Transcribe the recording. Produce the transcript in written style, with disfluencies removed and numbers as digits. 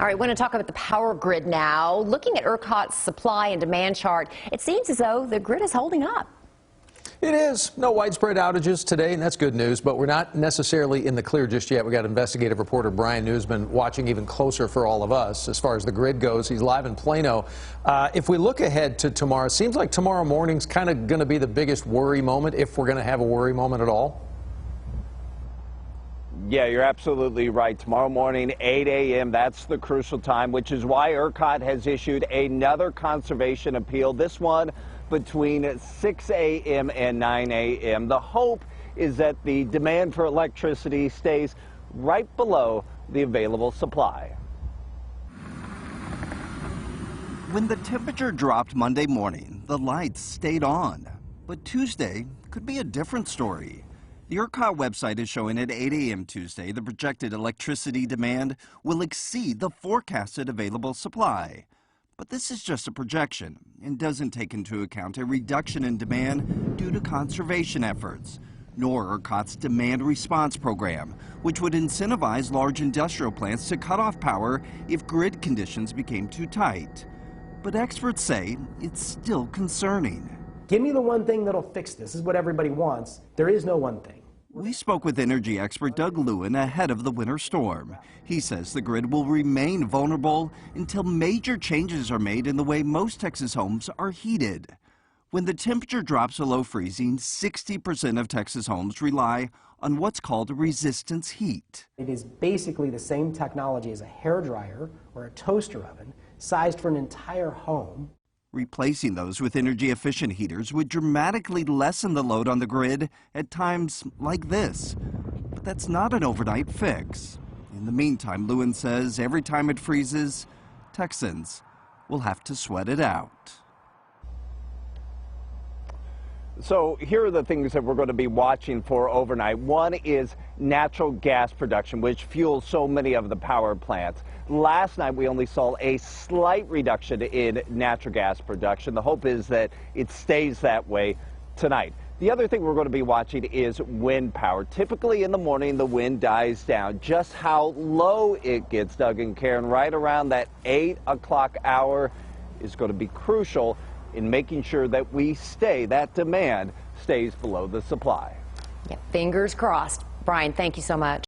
All right, we want to talk about the power grid now. Looking at ERCOT's supply and demand chart, it seems as though the grid is holding up. It is. No widespread outages today, and that's good news, but we're not necessarily in the clear just yet. We got investigative reporter Brian Newsman watching even closer for all of us as far as the grid goes. He's live in Plano. If we look ahead to tomorrow, it seems like tomorrow morning's kind of going to be the biggest worry moment, if we're going to have a worry moment at all. Yeah, you're absolutely right. Tomorrow morning, 8 a.m., that's the crucial time, which is why ERCOT has issued another conservation appeal, this one between 6 a.m. and 9 a.m. The hope is that the demand for electricity stays right below the available supply. When the temperature dropped Monday morning, the lights stayed on. But Tuesday could be a different story. The ERCOT website is showing at 8 a.m. Tuesday the projected electricity demand will exceed the forecasted available supply. But this is just a projection and doesn't take into account a reduction in demand due to conservation efforts, nor ERCOT's demand response program, which would incentivize large industrial plants to cut off power if grid conditions became too tight. But experts say it's still concerning. Give me the one thing that'll fix this. This is what everybody wants. There is no one thing. We spoke with energy expert Doug Lewin ahead of the winter storm. He says the grid will remain vulnerable until major changes are made in the way most Texas homes are heated. When the temperature drops below freezing, 60% of Texas homes rely on what's called resistance heat. It is basically the same technology as a hairdryer or a toaster oven, sized for an entire home. Replacing those with energy-efficient heaters would dramatically lessen the load on the grid at times like this. But that's not an overnight fix. In the meantime, Lewin says every time it freezes, Texans will have to sweat it out. So here are the things that we're going to be watching for overnight. One is natural gas production, which fuels so many of the power plants. Last night, we only saw a slight reduction in natural gas production. The hope is that it stays that way tonight. The other thing we're going to be watching is wind power. Typically in the morning, the wind dies down. Just how low it gets, Doug and Karen, right around that 8 o'clock hour is going to be crucial in making sure that that demand stays below the supply. Yeah, fingers crossed. Brian, thank you so much.